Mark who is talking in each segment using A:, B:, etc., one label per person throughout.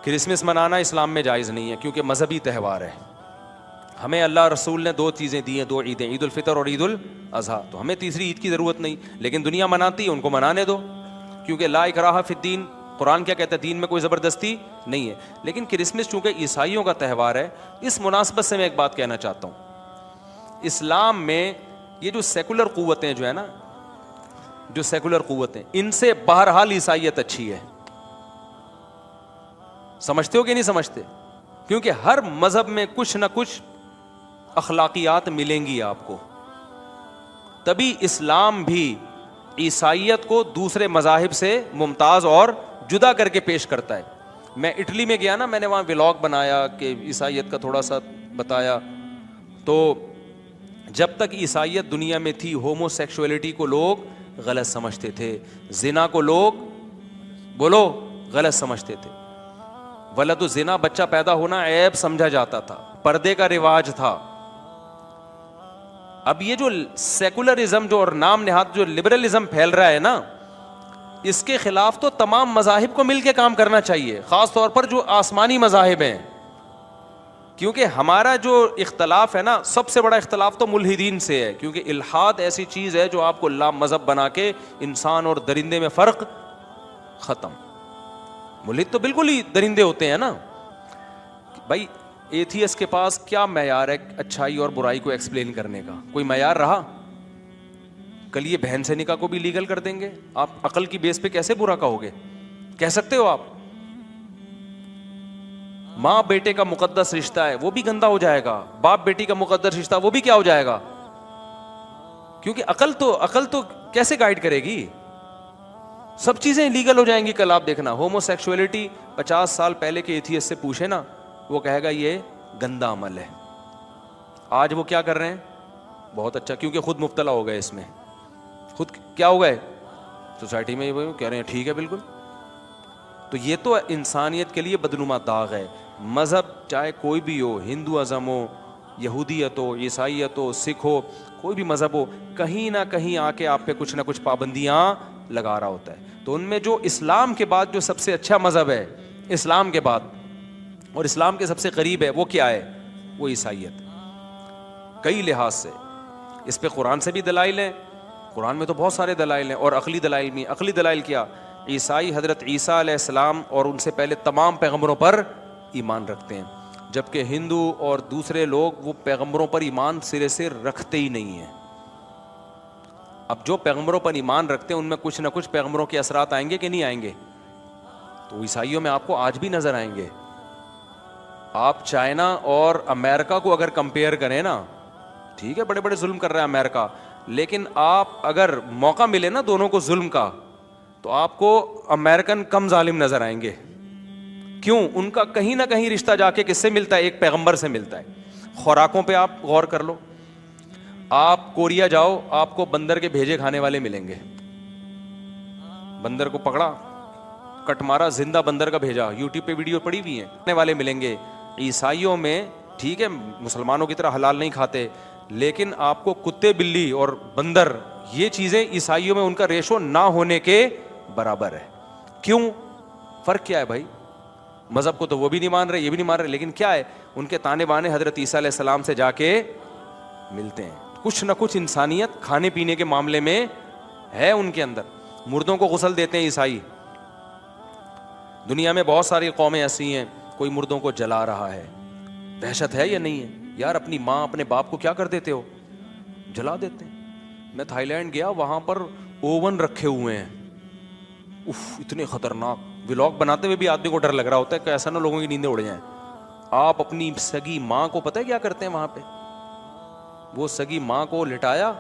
A: Christmas منانا اسلام میں جائز نہیں ہے کیونکہ مذہبی تہوار ہے. ہمیں اللہ رسول نے 2 چیزیں دی ہیں, 2 عیدیں, عید الفطر اور عید الاضحیٰ, تو ہمیں تیسری عید کی ضرورت نہیں. لیکن دنیا مناتی ہے, ان کو منانے دو, کیونکہ لا اکراہ فی الدین, قرآن کیا کہتا ہے, دین میں کوئی زبردستی نہیں ہے. لیکن کرسمس چونکہ عیسائیوں کا تہوار ہے, اس مناسبت سے میں ایک بات کہنا چاہتا ہوں. اسلام میں یہ جو سیکولر قوتیں جو ہے نا, جو سیکولر قوتیں, ان سے بہرحال عیسائیت اچھی ہے. سمجھتے ہو کہ نہیں سمجھتے؟ کیونکہ ہر مذہب میں کچھ نہ کچھ اخلاقیات ملیں گی آپ کو. تبھی اسلام بھی عیسائیت کو دوسرے مذاہب سے ممتاز اور جدا کر کے پیش کرتا ہے. میں اٹلی میں گیا نا, میں نے وہاں ولاگ بنایا کہ عیسائیت کا تھوڑا سا بتایا. تو جب تک عیسائیت دنیا میں تھی, ہومو سیکشولیٹی کو لوگ غلط سمجھتے تھے, زنا کو لوگ بولو غلط سمجھتے تھے, ولد الزنا بچہ پیدا ہونا عیب سمجھا جاتا تھا, پردے کا رواج تھا. اب یہ جو سیکولرزم جو اور نام نہاد جو لبرلزم پھیل رہا ہے نا, اس کے خلاف تو تمام مذاہب کو مل کے کام کرنا چاہیے, خاص طور پر جو آسمانی مذاہب ہیں. کیونکہ ہمارا جو اختلاف ہے نا, سب سے بڑا اختلاف تو ملحدین سے ہے, کیونکہ الحاد ایسی چیز ہے جو آپ کو لا مذہب بنا کے انسان اور درندے میں فرق ختم. ملحد تو بالکل ہی درندے ہوتے ہیں نا بھائی. ایتھیس کے پاس کیا معیار ہے اچھائی اور برائی کو ایکسپلین کرنے کا؟ کوئی معیار رہا؟ کل یہ بہن سے نکاح کو بھی لیگل کر دیں گے, آپ عقل کی بیس پہ کیسے برا کہو گے؟ کہہ سکتے ہو آپ؟ ماں بیٹے کا مقدس رشتہ ہے, وہ بھی گندا ہو جائے گا. باپ بیٹی کا مقدس رشتہ, وہ بھی کیا ہو جائے گا؟ کیونکہ عقل تو کیسے گائیڈ کرے گی؟ سب چیزیں لیگل ہو جائیں گی. کل آپ دیکھنا, ہومو سیکشولیٹی 50 سال پہلے کے ایتھیس سے پوچھے نا, وہ کہے گا یہ گندا عمل ہے. آج وہ کیا کر رہے ہیں؟ بہت اچھا, کیونکہ خود مبتلا ہو گئے اس میں, خود کیا ہو گئے سوسائٹی میں, وہ کہہ رہے ہیں ٹھیک ہے بالکل. تو یہ تو انسانیت کے لیے بدنما داغ ہے. مذہب چاہے کوئی بھی ہو, ہندو ازم ہو, یہودیت ہو, عیسائیت ہو, سکھ ہو, کوئی بھی مذہب ہو, کہیں نہ کہیں آ کے آپ پہ کچھ نہ کچھ پابندیاں لگا رہا ہوتا ہے. تو ان میں جو اسلام کے بعد جو سب سے اچھا مذہب ہے, اسلام کے بعد اور اسلام کے سب سے قریب ہے, وہ کیا ہے؟ وہ عیسائیت. کئی لحاظ سے اس پہ قرآن سے بھی دلائل ہیں, قرآن میں تو بہت سارے دلائل ہیں, اور عقلی دلائل بھی. عقلی دلائل کیا؟ عیسائی حضرت عیسیٰ علیہ السلام اور ان سے پہلے تمام پیغمبروں پر ایمان رکھتے ہیں, جبکہ ہندو اور دوسرے لوگ وہ پیغمبروں پر ایمان سرے سے رکھتے ہی نہیں ہیں. اب جو پیغمبروں پر ایمان رکھتے ہیں ان میں کچھ نہ کچھ پیغمبروں کے اثرات آئیں گے کہ نہیں آئیں گے؟ تو عیسائیوں میں آپ کو آج بھی نظر آئیں گے. آپ چائنا اور امریکہ کو اگر کمپیئر کریں نا, ٹھیک ہے بڑے بڑے ظلم کر رہا ہے امریکہ, لیکن آپ اگر موقع ملے نا دونوں کو ظلم کا, تو آپ کو امریکن کم ظالم نظر آئیں گے. کیوں؟ ان کا کہیں نہ کہیں رشتہ جا کے کس سے ملتا ہے؟ ایک پیغمبر سے ملتا ہے. خوراکوں پہ آپ غور کر لو, آپ کوریا جاؤ, آپ کو بندر کے بھیجے کھانے والے ملیں گے. بندر کو پکڑا, کٹ مارا, زندہ بندر کا بھیجا, یوٹیوب پہ ویڈیو پڑی ہوئی ہیں, کھانے والے ملیں گے. عیسائیوں میں ٹھیک ہے مسلمانوں کی طرح حلال نہیں کھاتے, لیکن آپ کو کتے بلی اور بندر, یہ چیزیں عیسائیوں میں ان کا ریشو نہ ہونے کے برابر ہے. کیوں؟ فرق کیا ہے بھائی؟ مذہب کو تو وہ بھی نہیں مان رہے, یہ بھی نہیں مان رہے, لیکن کیا ہے, ان کے تانے بانے حضرت عیسیٰ علیہ السلام سے جا کے ملتے ہیں. کچھ نہ کچھ انسانیت کھانے پینے کے معاملے میں ہے ان کے اندر. مردوں کو غسل دیتے ہیں عیسائی. دنیا میں بہت ساری قومیں ایسی ہیں, کوئی مردوں کو جلا رہا ہے. دہشت ہے یا نہیں ہے یار؟ اپنی ماں اپنے باپ کو کیا کر دیتے ہو؟ جلا دیتے ہیں. میں تھائی لینڈ گیا, وہاں پر اوون رکھے ہوئے ہیں, اتنے خطرناک. ولاگ بناتے ہوئے بھی آدمی کو ڈر لگ رہا ہوتا ہے کہ ایسا نہ لوگوں کی نیندیں اڑ جائیں. آپ اپنی سگی ماں کو پتہ ہے کیا کرتے ہیں وہاں پہ؟ وہ سگی ماں کو لٹایا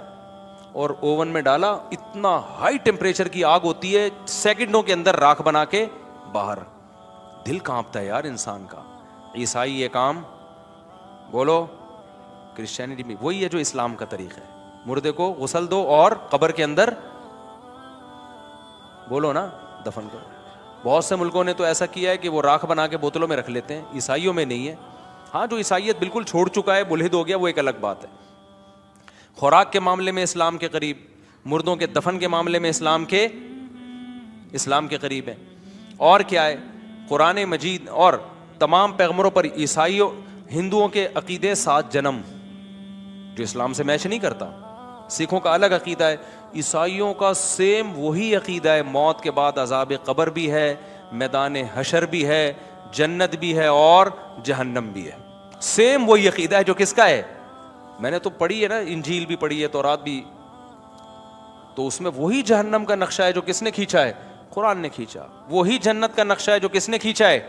A: اور اوون میں ڈالا, اتنا ہائی ٹیمپریچر کی آگ ہوتی ہے, سیکنڈوں کے اندر راکھ بنا کے باہر. دل کانپتا ہے یار انسان کا. عیسائی یہ کام, بولو کرسچینٹی میں وہی ہے جو اسلام کا طریقہ ہے. مردے کو غسل دو اور قبر کے اندر بولو نا دفن کرو. بہت سے ملکوں نے تو ایسا کیا ہے کہ وہ راکھ بنا کے بوتلوں میں رکھ لیتے ہیں, عیسائیوں میں نہیں ہے. ہاں جو عیسائیت بالکل چھوڑ چکا ہے, ملحد ہو گیا, وہ ایک الگ بات ہے. خوراک کے معاملے میں اسلام کے قریب, مردوں کے دفن کے معاملے میں اسلام کے قریب ہے. اور کیا ہے, قرآن مجید اور تمام پیغمبروں پر عیسائیوں ہندوؤں کے عقیدے 7 جنم جو اسلام سے میچ نہیں کرتا. سکھوں کا الگ عقیدہ ہے, عیسائیوں کا سیم وہی عقیدہ ہے, موت کے بعد عذاب قبر بھی ہے, میدان حشر بھی ہے, جنت بھی ہے اور جہنم بھی ہے. سیم وہی عقیدہ ہے جو کس کا ہے. میں نے تو پڑھی ہے نا, انجیل بھی پڑھی ہے, تورات بھی, تو اس میں وہی جہنم کا نقشہ ہے جو کس نے کھینچا ہے, قرآن نے کھینچا. وہی جنت کا نقشہ ہے جو کس نے کھینچا ہے,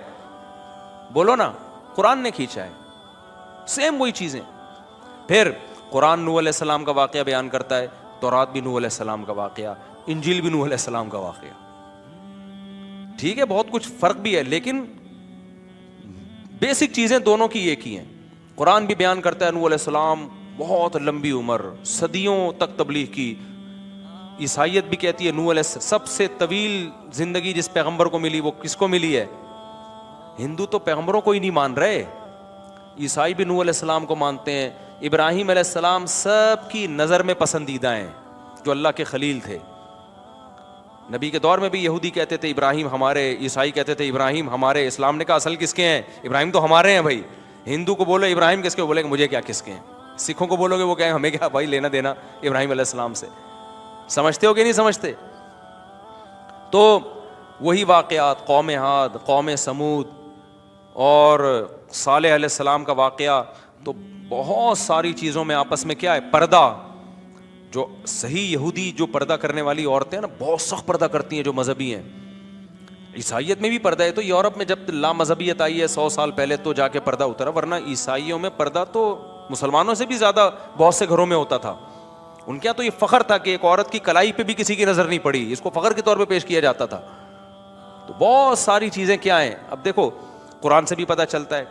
A: بولو نا, قرآن نے کھینچا ہے. سیم وہی چیزیں. پھر قرآن نوح علیہ السلام کا واقعہ بیان کرتا ہے, تورات بھی نوح علیہ السلام کا واقعہ, انجیل بھی نوح علیہ السلام کا واقعہ. ٹھیک ہے, بہت کچھ فرق بھی ہے, لیکن بیسک چیزیں دونوں کی ایک ہی ہیں. قرآن بھی بیان کرتا ہے نوح علیہ السلام بہت لمبی عمر, صدیوں تک تبلیغ کی. عیسائیت بھی کہتی ہے نوح علیہ السلام سب سے طویل زندگی جس پیغمبر کو ملی وہ کس کو ملی ہے. ہندو تو پیغمبروں کو ہی نہیں مان رہے, عیسائی بھی نوح علیہ السلام کو مانتے ہیں. ابراہیم علیہ السلام سب کی نظر میں پسندیدہ ہیں, جو اللہ کے خلیل تھے. نبی کے دور میں بھی یہودی کہتے تھے ابراہیم ہمارے, عیسائی کہتے تھے ابراہیم ہمارے. اسلام نے کہا اصل کس کے ہیں, ابراہیم تو ہمارے ہیں بھائی. ہندو کو بولو ابراہیم کس کے, بولے مجھے کیا کس کے ہیں. سکھوں کو بولو گے وہ کہیں ہمیں کیا بھائی لینا دینا ابراہیم علیہ السلام سے. سمجھتے ہو کہ نہیں سمجھتے. تو وہی واقعات, قوم عاد, قوم سمود اور صالح علیہ السلام کا واقعہ, تو بہت ساری چیزوں میں آپس میں کیا ہے, پردہ. جو صحیح یہودی جو پردہ کرنے والی عورتیں ہیں نا, بہت سخت پردہ کرتی ہیں جو مذہبی ہیں. عیسائیت میں بھی پردہ ہے, تو یورپ میں جب لا مذہبیت آئی ہے 100 سال پہلے تو جا کے پردہ اترا, ورنہ عیسائیوں میں پردہ تو مسلمانوں سے بھی زیادہ بہت سے گھروں میں ہوتا تھا. ان کے یہاں تو یہ فخر تھا کہ ایک عورت کی کلائی پہ بھی کسی کی نظر نہیں پڑی, اس کو فخر کے طور پہ پیش کیا جاتا تھا. تو بہت ساری چیزیں کیا ہیں. اب دیکھو قرآن سے بھی پتہ چلتا ہے.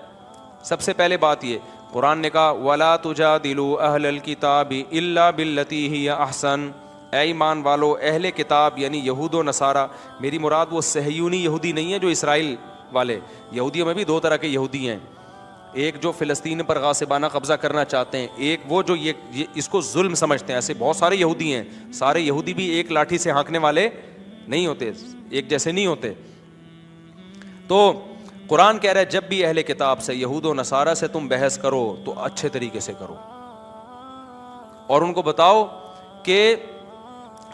A: سب سے پہلے بات یہ, قرآن نے کہا وَلَا تُجَادِلُوا أَهْلَ الْكِتَابِ إِلَّا بِالَّتِي هِيَ أَحْسَنُ. اے ایمان والو, اہل کتاب یعنی یہود و نصارہ, میری مراد وہ صہیونی یہودی نہیں ہے جو اسرائیل والے. یہودیوں میں بھی 2 طرح کے یہودی ہیں, ایک جو فلسطین پر غاصبانہ قبضہ کرنا چاہتے ہیں, ایک وہ جو یہ اس کو ظلم سمجھتے ہیں. ایسے بہت سارے یہودی ہیں. سارے یہودی بھی ایک لاٹھی سے ہانکنے والے نہیں ہوتے, ایک جیسے نہیں ہوتے. تو قرآن کہہ رہا ہے جب بھی اہل کتاب سے, یہود و نصارہ سے تم بحث کرو تو اچھے طریقے سے کرو, اور ان کو بتاؤ کہ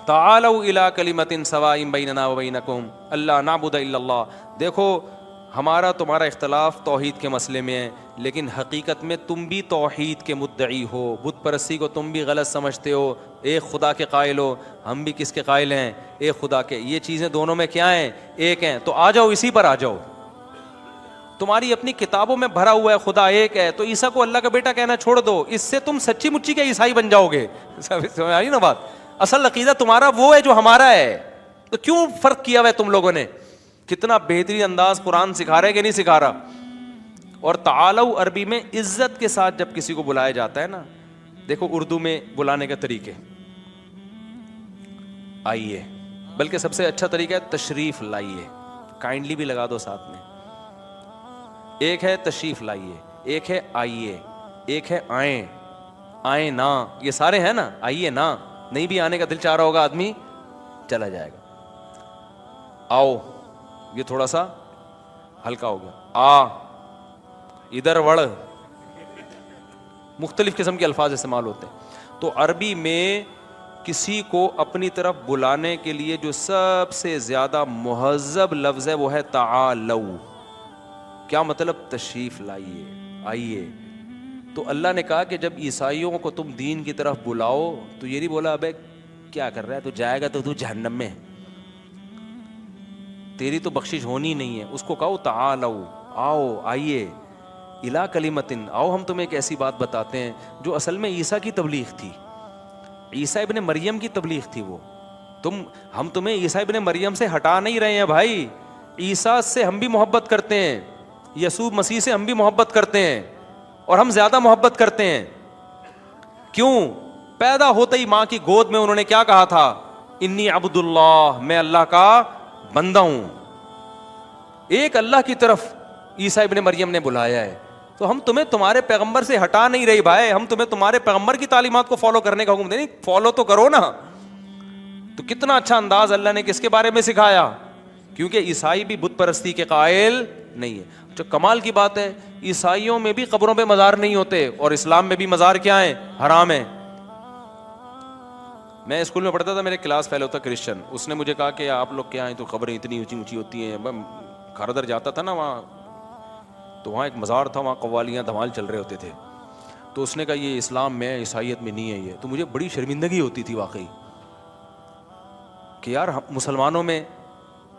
A: تعالوا الی کلمۃ سواء بیننا وبینکم الا نعبد الا اللہ. دیکھو ہمارا تمہارا اختلاف توحید کے مسئلے میں ہے, لیکن حقیقت میں تم بھی توحید کے مدعی ہو. بت پرستی کو تم بھی غلط سمجھتے ہو, ایک خدا کے قائل ہو, ہم بھی کس کے قائل ہیں, ایک خدا کے. یہ چیزیں دونوں میں کیا ہیں, ایک ہیں. تو آ جاؤ اسی پر آ جاؤ. تمہاری اپنی کتابوں میں بھرا ہوا ہے خدا ایک ہے, تو عیسیٰ کو اللہ کا بیٹا کہنا چھوڑ دو, اس سے تم سچی مچی کے عیسائی بن جاؤ گے. سمجھ آئی نا بات. اصل عقیدہ تمہارا وہ ہے جو ہمارا ہے, تو کیوں فرق کیا ہوا ہے تم لوگوں نے. کتنا بہترین انداز قرآن سکھا رہا ہے کہ نہیں سکھا رہا. اور تعالو عربی میں عزت کے ساتھ جب کسی کو بلایا جاتا ہے نا, دیکھو اردو میں بلانے کا طریقے, آئیے, بلکہ سب سے اچھا طریقہ ہے تشریف لائیے, کائنڈلی بھی لگا دو ساتھ میں. ایک ہے تشریف لائیے, ایک ہے آئیے, ایک ہے آئیں, آئیں نا, یہ سارے ہیں نا, آئیے نا. نہیں بھی آنے کا دل چاہ رہا ہوگا آدمی چلا جائے گا. آؤ, یہ تھوڑا سا ہلکا ہو گیا. آ, ادھر وڑ, مختلف قسم کے الفاظ استعمال ہوتے ہیں. تو عربی میں کسی کو اپنی طرف بلانے کے لیے جو سب سے زیادہ مہذب لفظ ہے وہ ہے تعالو. کیا مطلب, تشریف لائیے, آئیے. تو اللہ نے کہا کہ جب عیسائیوں کو تم دین کی طرف بلاؤ تو یہ نہیں بولا ابے کیا کر رہا ہے, تو جائے گا تو جہنم میں, تیری تو بخشش ہونی نہیں ہے. اس کو کہو تعالو, آؤ, آئیے, الا کلمتن, آؤ ہم تمہیں ایک ایسی بات بتاتے ہیں جو اصل میں عیسیٰ کی تبلیغ تھی, عیسیٰ ابن مریم کی تبلیغ تھی وہ. ہم تمہیں عیسیٰ ابن مریم سے ہٹا نہیں رہے ہیں بھائی. عیسیٰ سے ہم بھی محبت کرتے ہیں, یسوع مسیح سے ہم بھی محبت کرتے ہیں, اور ہم زیادہ محبت کرتے ہیں. کیوں؟ پیدا ہوتے ہی ماں کی گود میں انہوں نے کیا کہا تھا, انی عبد اللہ, میں اللہ کا بندہ ہوں. ایک اللہ کی طرف عیسیٰ ابن مریم نے بلایا ہے. تو ہم تمہیں تمہارے پیغمبر سے ہٹا نہیں رہی بھائی, ہم تمہیں تمہارے پیغمبر کی تعلیمات کو فالو کرنے کا حکم دیں. فالو تو کرو نا. تو کتنا اچھا انداز اللہ نے کس کے بارے میں سکھایا کیونکہ عیسائی بھی بت پرستی کے قائل نہیں ہے. جو کمال کی بات ہے, عیسائیوں میں بھی قبروں پہ مزار نہیں ہوتے, اور اسلام میں بھی مزار کیا ہیں, حرام ہیں. میں اسکول میں پڑھتا تھا, میرے کلاس فیلو تھا کرسچن, اس نے مجھے کہا کہ آپ لوگ کیا ہیں تو قبریں اتنی اونچی اونچی ہوتی ہیں. گھر ادھر جاتا تھا نا وہاں, تو وہاں ایک مزار تھا, وہاں قوالیاں دھمال چل رہے ہوتے تھے. تو اس نے کہا یہ اسلام میں, عیسائیت میں نہیں ہے یہ. تو مجھے بڑی شرمندگی ہوتی تھی واقعی کہ یار مسلمانوں میں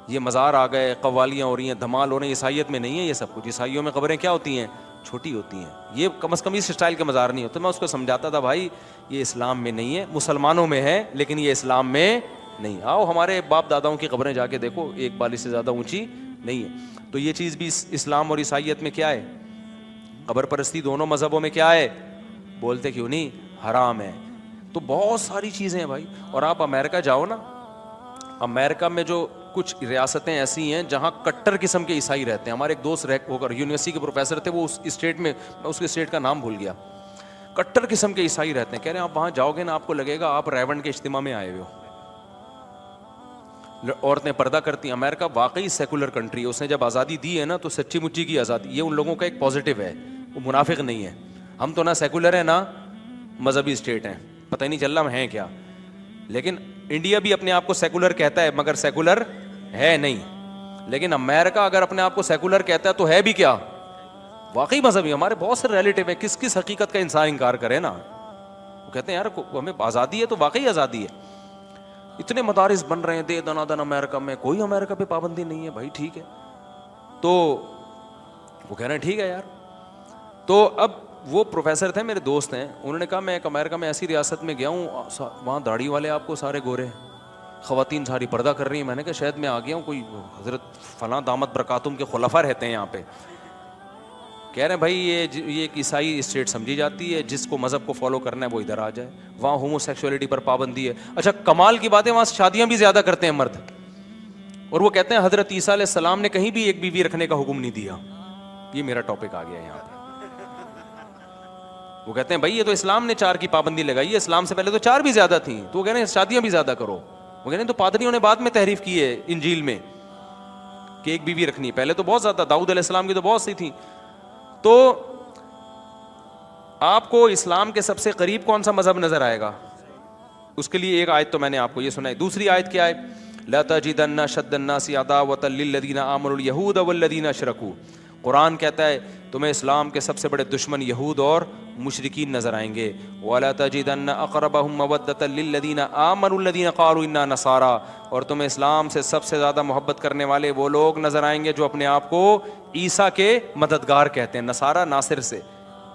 A: یہ مزار آ گئے, قوالیاں ہو رہی ہیں, دھمال ہو رہے ہیں, عیسائیت میں نہیں ہے یہ سب کچھ. عیسائیوں میں قبریں کیا ہوتی ہیں, چھوٹی ہوتی ہیں. یہ کم از کم اس اسٹائل کے مزار نہیں ہوتے. میں اس کو سمجھاتا تھا بھائی یہ اسلام میں نہیں ہے, مسلمانوں میں ہے لیکن یہ اسلام میں نہیں. آؤ ہمارے باپ داداؤں کی قبریں جا کے دیکھو, ایک بالی سے زیادہ اونچی نہیں ہے. تو یہ چیز بھی اسلام اور عیسائیت میں کیا ہے, قبر پرستی دونوں مذہبوں میں کیا ہے, بولتے کیوں نہیں, حرام ہے. تو بہت ساری چیزیں ہیں بھائی. اور آپ امریکہ جاؤ نا, امریکہ میں جو کچھ ریاستیں ایسی ہیں جہاں کٹر قسم کے عیسائی رہتے ہیں. ہمارے ایک دوست ہو کر یونیورسٹی کے پروفیسر تھے, وہ اس اسٹیٹ میں, میں اس کے اسٹیٹ کا نام بھول گیا, کٹر قسم کے عیسائی رہتے ہیں. کہہ رہے ہیں آپ وہاں جاؤ گے نا, آپ کو لگے گا آپ ریونڈ کے اجتماع میں آئے ہوئے ہو. عورتیں پردہ کرتی ہیں. امریکہ واقعی سیکولر کنٹری ہے, اس نے جب آزادی دی ہے نا تو سچی مچی کی آزادی. یہ ان لوگوں کا ایک پازیٹیو ہے, وہ منافق نہیں ہے. ہم تو نہ سیکولر ہیں نہ مذہبی اسٹیٹ ہیں, پتہ ہی نہیں چل رہا ہم ہیں کیا. لیکن انڈیا بھی اپنے آپ کو سیکولر کہتا ہے مگر سیکولر ہے نہیں. لیکن امریکہ اگر اپنے آپ کو سیکولر کہتا ہے تو ہے بھی کیا, واقعی مذہبی. ہمارے بہت سے ریلیٹیو ہیں, کس حقیقت کا انسان انکار کرے نا. وہ کہتے ہیں یار ہمیں آزادی ہے تو واقعی آزادی ہے. اتنے مدارس بن رہے ہیں دے دنا دن امریکہ میں, کوئی امریکہ پہ پابندی نہیں ہے بھائی. ٹھیک ہے, تو وہ کہہ رہے ہیں ٹھیک ہے یار. تو اب وہ پروفیسر تھے, میرے دوست ہیں, انہوں نے کہا میں ایک امریکہ میں ایسی ریاست میں گیا ہوں, وہاں داڑھی والے آپ کو سارے گورے, خواتین ساری پردہ کر رہی ہیں. میں نے کہا شاید میں آ گیا ہوں, کوئی حضرت فلاں دامت برکاتم کے خلفاء رہتے ہیں یہاں پہ. کہہ رہے ہیں بھائی یہ ایک عیسائی اسٹیٹ سمجھی جاتی ہے, جس کو مذہب کو فالو کرنا ہے وہ ادھر آ جائے. وہاں ہومو سیکسولیٹی پر پابندی ہے. اچھا کمال کی بات ہے, وہاں شادیاں بھی زیادہ کرتے ہیں مرد. اور وہ کہتے ہیں حضرت عیسیٰ علیہ السلام نے کہیں بھی ایک بیوی رکھنے کا حکم نہیں دیا. یہ میرا ٹاپک آ گیا یہاں پہ. وہ کہتے ہیں بھائی یہ تو اسلام نے 4 کی پابندی لگائی ہے, اسلام سے پہلے تو 4 بھی زیادہ تھیں. تو وہ کہہ رہے ہیں شادیاں بھی زیادہ کرو. وہ کہہ رہے ہیں تو پادریوں نے بعد میں تحریف کی ہے انجیل میں کہ ایک بیوی رکھنی ہے. پہلے تو بہت زیادہ, داؤد علیہ السلام کی تو بہت سی تھیں. تو آپ کو اسلام کے سب سے قریب کون سا مذہب نظر آئے گا, اس کے لیے ایک آیت تو میں نے آپ کو یہ سنائی. دوسری آیت کیا ہے, لا تجدن اشد الناس عداوۃ للذین آمنوا اليہود والذین اشرکوا. قرآن کہتا ہے تمہیں اسلام کے سب سے بڑے دشمن یہود اور مشرکین نظر آئیں گے. وَلَا تَجِدَنَّ أَقْرَبَهُمْ مَوَدَّةً لِلَّذِينَ آمَنُوا الَّذِينَ قَالُوا إِنَّا نَصَارَىٰ. اور تمہیں اسلام سے سب سے زیادہ محبت کرنے والے وہ لوگ نظر آئیں گے جو اپنے آپ کو عیسیٰ کے مددگار کہتے ہیں. نصارہ ناصر سے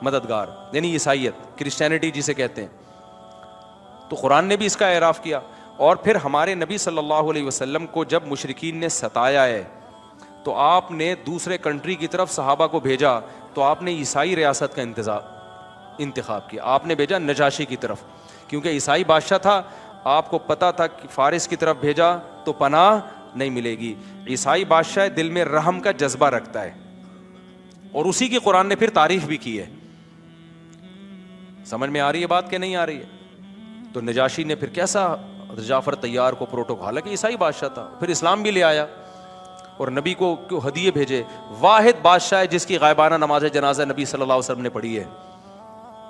A: مددگار, یعنی عیسائیت, کرسچینٹی جسے کہتے ہیں. تو قرآن نے بھی اس کا اعراف کیا. اور پھر ہمارے نبی صلی اللہ علیہ وسلم کو جب مشرکین نے ستایا ہے تو آپ نے دوسرے کنٹری کی طرف صحابہ کو بھیجا, تو آپ نے عیسائی ریاست کا انتخاب کیا. آپ نے بھیجا نجاشی کی طرف, کیونکہ عیسائی بادشاہ تھا. آپ کو پتا تھا کہ فارس کی طرف بھیجا تو پناہ نہیں ملے گی. عیسائی بادشاہ دل میں رحم کا جذبہ رکھتا ہے, اور اسی کی قرآن نے پھر تعریف بھی کی ہے. سمجھ میں آ رہی ہے بات کہ نہیں آ رہی ہے؟ تو نجاشی نے پھر کیسا جعفر طیار کو پروٹوکال ہے کہ عیسائی بادشاہ تھا, پھر اسلام بھی لے آیا اور نبی کو ہدیے بھیجے. واحد بادشاہ ہے جس کی غائبانہ نماز جنازہ نبی صلی اللہ علیہ وسلم نے پڑھی ہے.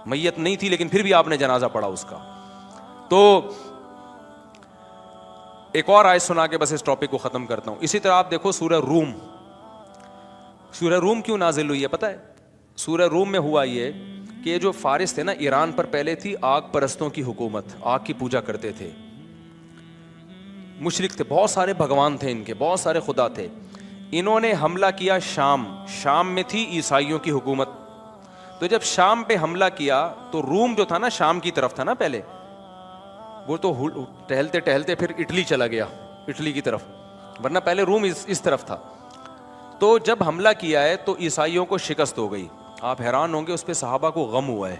A: میت نہیں تھی لیکن پھر بھی آپ نے جنازہ پڑھا اس کا. تو ایک اور آیت سنا کے بس اس ٹاپک کو ختم کرتا ہوں. اسی طرح آپ دیکھو سورہ روم. سورہ روم کیوں نازل ہوئی ہے پتہ ہے؟ سورہ روم میں ہوا یہ کہ یہ جو فارس تھے نا, ایران پر پہلے تھی آگ پرستوں کی حکومت, آگ کی پوجا کرتے تھے, مشرک تھے, بہت سارے بھگوان تھے ان کے, بہت سارے خدا تھے. انہوں نے حملہ کیا شام میں تھی عیسائیوں کی حکومت. تو جب شام پہ حملہ کیا تو روم جو تھا نا شام کی طرف تھا نا پہلے, وہ تو ٹہلتے ٹہلتے پھر اٹلی چلا گیا, اٹلی کی طرف, ورنہ پہلے روم اس طرف تھا. تو جب حملہ کیا ہے تو عیسائیوں کو شکست ہو گئی. آپ حیران ہوں گے, اس پہ صحابہ کو غم ہوا ہے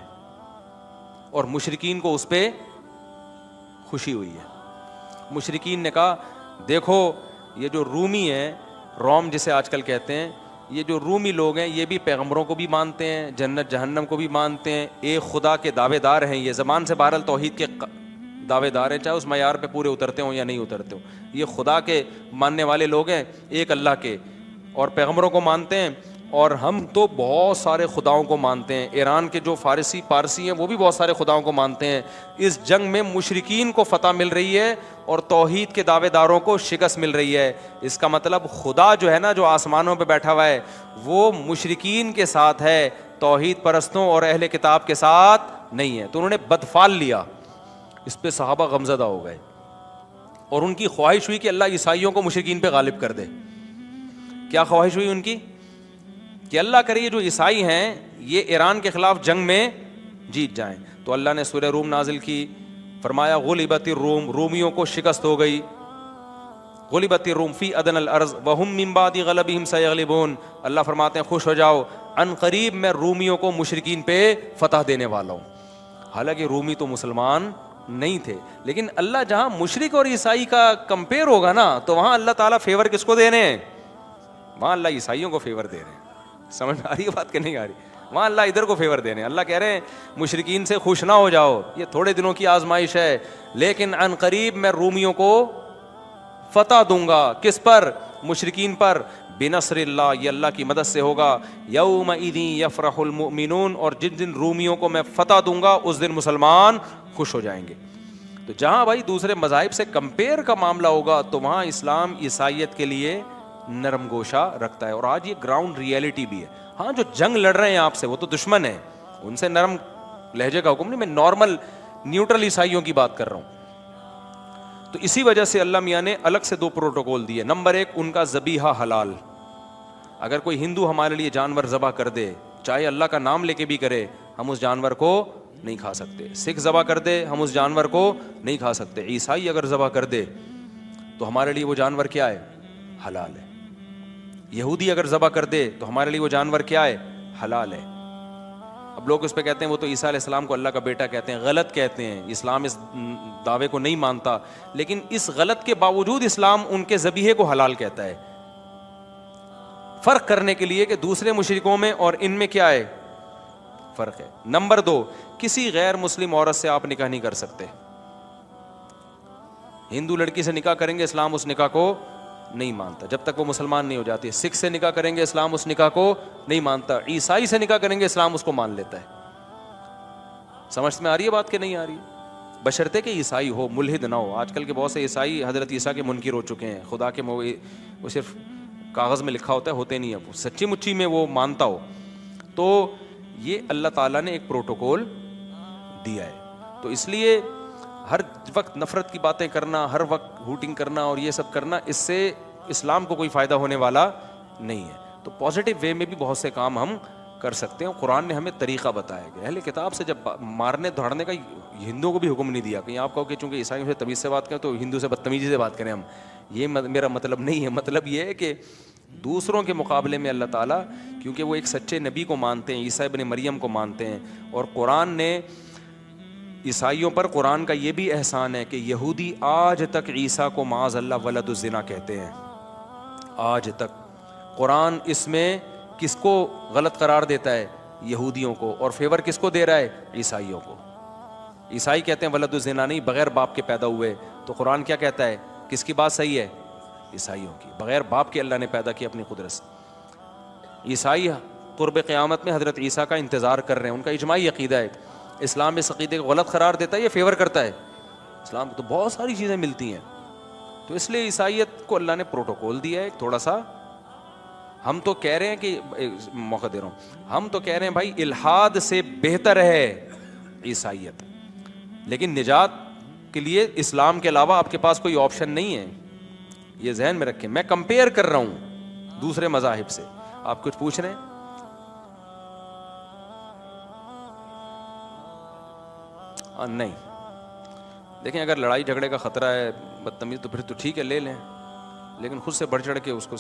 A: اور مشرکین کو اس پہ خوشی ہوئی ہے. مشرکین نے کہا دیکھو یہ جو رومی ہیں, روم جسے آج کل کہتے ہیں, یہ جو رومی لوگ ہیں یہ بھی پیغمبروں کو بھی مانتے ہیں, جنت جہنم کو بھی مانتے ہیں, ایک خدا کے دعوے دار ہیں. یہ زبان سے بہرحال توحید کے دعوے دار ہیں, چاہے اس معیار پہ پورے اترتے ہوں یا نہیں اترتے ہوں. یہ خدا کے ماننے والے لوگ ہیں, ایک اللہ کے, اور پیغمبروں کو مانتے ہیں, اور ہم تو بہت سارے خداؤں کو مانتے ہیں. ایران کے جو پارسی ہیں وہ بھی بہت سارے خداؤں کو مانتے ہیں. اس جنگ میں مشرکین کو فتح مل رہی ہے اور توحید کے دعوے داروں کو شکست مل رہی ہے. اس کا مطلب خدا جو ہے نا, جو آسمانوں پہ بیٹھا ہوا ہے, وہ مشرکین کے ساتھ ہے, توحید پرستوں اور اہل کتاب کے ساتھ نہیں ہے. تو انہوں نے بدفال لیا. اس پہ صحابہ غمزدہ ہو گئے اور ان کی خواہش ہوئی کہ اللہ عیسائیوں کو مشرکین پہ غالب کر دے. کیا خواہش ہوئی ان کی؟ کہ اللہ کرے یہ جو عیسائی ہیں یہ ایران کے خلاف جنگ میں جیت جائیں. تو اللہ نے سورہ روم نازل کی, فرمایا غلبت الروم, رومیوں کو شکست ہو گئی. غلبت الروم فی ادنی الارض وهم من بعد غلبهم سیغلبون. اللہ فرماتے ہیں خوش ہو جاؤ, ان قریب میں رومیوں کو مشرکین پہ فتح دینے والا ہوں. حالانکہ رومی تو مسلمان نہیں تھے, لیکن اللہ جہاں مشرک اور عیسائی کا کمپیئر ہوگا نا, تو وہاں اللہ تعالیٰ فیور کس کو دے رہے ہیں؟ وہاں اللہ عیسائیوں کو فیور دے رہے ہیں. سمجھ آ رہی ہے بات کہ نہیں آ رہی؟ وہاں اللہ ادھر کو فیور دے رہے ہیں. اللہ کہہ رہے ہیں مشرکین سے خوش نہ ہو جاؤ, یہ تھوڑے دنوں کی آزمائش ہے, لیکن ان قریب میں رومیوں کو فتح دوں گا. کس پر؟ مشرکین پر. بنصر اللہ, یہ اللہ کی مدد سے ہوگا. یومئذ یفرح المؤمنون, اور جن دن رومیوں کو میں فتح دوں گا اس دن مسلمان خوش ہو جائیں گے. تو جہاں بھائی دوسرے مذاہب سے کمپیئر کا معاملہ ہوگا تو وہاں اسلام عیسائیت کے لیے نرم گوشہ رکھتا ہے. اور آج یہ گراؤنڈ ریئلٹی بھی ہے. ہاں جو جنگ لڑ رہے ہیں آپ سے وہ تو دشمن ہیں, ان سے نرم لہجے کا حکم نہیں, میں نارمل نیوٹرل عیسائیوں کی بات کر رہا ہوں. تو اسی وجہ سے اللہ میاں نے الگ سے 2 پروٹوکول دیے. نمبر 1, ان کا ذبیحہ حلال. اگر کوئی ہندو ہمارے لیے جانور ذبح کر دے, چاہے اللہ کا نام لے کے بھی کرے, ہم اس جانور کو نہیں کھا سکتے. سکھ ذبح کر دے, ہم اس جانور کو نہیں کھا سکتے. عیسائی اگر ذبح کر دے تو ہمارے لیے وہ جانور کیا ہے؟ حلال ہے. یہودی اگر ذبح کر دے تو ہمارے لیے وہ جانور کیا ہے؟ حلال ہے. اب لوگ اس پہ کہتے ہیں وہ تو عیسیٰ علیہ السلام کو اللہ کا بیٹا کہتے ہیں. غلط کہتے ہیں, اسلام اس دعوے کو نہیں مانتا, لیکن اس غلط کے باوجود اسلام ان کے ذبیحے کو حلال کہتا ہے. فرق کرنے کے لیے کہ دوسرے مشرکوں میں اور ان میں کیا ہے فرق ہے. نمبر 2, کسی غیر مسلم عورت سے آپ نکاح نہیں کر سکتے. ہندو لڑکی سے نکاح کریں گے, اسلام اس نکاح کو نہیں مانتا جب تک وہ مسلمان نہیں ہو جاتی. سکھ سے نکاح کریں گے, اسلام اس نکاح کو نہیں مانتا. عیسائی سے نکاح کریں گے, اسلام اس کو مان لیتا ہے. سمجھ میں آ رہی ہے بات کہ نہیں آ رہی؟ بشرطے کہ عیسائی ہو, ملحد نہ ہو. آج کل کے بہت سے عیسائی حضرت عیسیٰ کے منکر ہو چکے ہیں. خدا کے وہ صرف کاغذ میں لکھا ہوتا ہے, ہوتے نہیں ہے. سچی مچی میں وہ مانتا ہو. تو یہ اللہ تعالیٰ نے ایک پروٹوکول دیا ہے. تو اس لیے ہر وقت نفرت کی باتیں کرنا, ہر وقت ہوٹنگ کرنا اور یہ سب کرنا, اس سے اسلام کو کوئی فائدہ ہونے والا نہیں ہے. تو پازیٹیو وے میں بھی بہت سے کام ہم کر سکتے ہیں. قرآن نے ہمیں طریقہ بتایا کہ اہل کتاب سے جب مارنے دھاڑنے کا ہندوؤں کو بھی حکم نہیں دیا کہ آپ کہو کہ چونکہ عیسائیوں سے تمیز سے بات کریں تو ہندو سے بدتمیزی سے بات کریں ہم. یہ میرا مطلب نہیں ہے. مطلب یہ ہے کہ دوسروں کے مقابلے میں اللہ تعالیٰ, کیونکہ وہ ایک سچے نبی کو مانتے ہیں, عیسیٰ ابن مریم کو مانتے ہیں, اور قرآن نے عیسائیوں پر, قرآن کا یہ بھی احسان ہے کہ یہودی آج تک عیسیٰ کو معاذ اللہ ولد الزنا کہتے ہیں. آج تک قرآن اس میں کس کو غلط قرار دیتا ہے؟ یہودیوں کو. اور فیور کس کو دے رہا ہے؟ عیسائیوں کو. عیسائی کہتے ہیں ولد الزنا نہیں, بغیر باپ کے پیدا ہوئے. تو قرآن کیا کہتا ہے؟ کس کی بات صحیح ہے؟ عیسائیوں کی. بغیر باپ کے اللہ نے پیدا کیا اپنی قدرت سے. عیسائی قرب قیامت میں حضرت عیسیٰ کا انتظار کر رہے ہیں, ان کا اجماعی عقیدہ ہے. اسلام اس عقیدے کو غلط قرار دیتا ہے, یہ فیور کرتا ہے اسلام کو. تو بہت ساری چیزیں ملتی ہیں. تو اس لیے عیسائیت کو اللہ نے پروٹوکول دیا ہے تھوڑا سا. ہم تو کہہ رہے ہیں کہ موقع دے رہا ہوں, ہم تو کہہ رہے ہیں بھائی الحاد سے بہتر ہے عیسائیت, لیکن نجات کے لیے اسلام کے علاوہ آپ کے پاس کوئی آپشن نہیں ہے. یہ ذہن میں رکھیں. میں کمپیئر کر رہا ہوں دوسرے مذاہب سے. آپ کچھ پوچھ رہے ہیں؟ نہیں. دیکھیں اگر لڑائی جھگڑے کا خطرہ ہے, بدتمیز, تو پھر تو ٹھیک ہے لے لیں, لیکن خود سے بڑھ چڑھ کے اس کو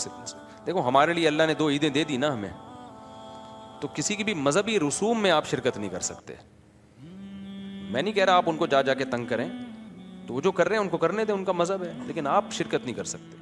A: دیکھو. ہمارے لیے اللہ نے 2 عیدیں دے دی نا ہمیں, تو کسی کی بھی مذہبی رسوم میں آپ شرکت نہیں کر سکتے. میں نہیں کہہ رہا آپ ان کو جا کے تنگ کریں, تو وہ جو کر رہے ہیں ان کو کرنے دیں, ان کا مذہب ہے, لیکن آپ شرکت نہیں کر سکتے.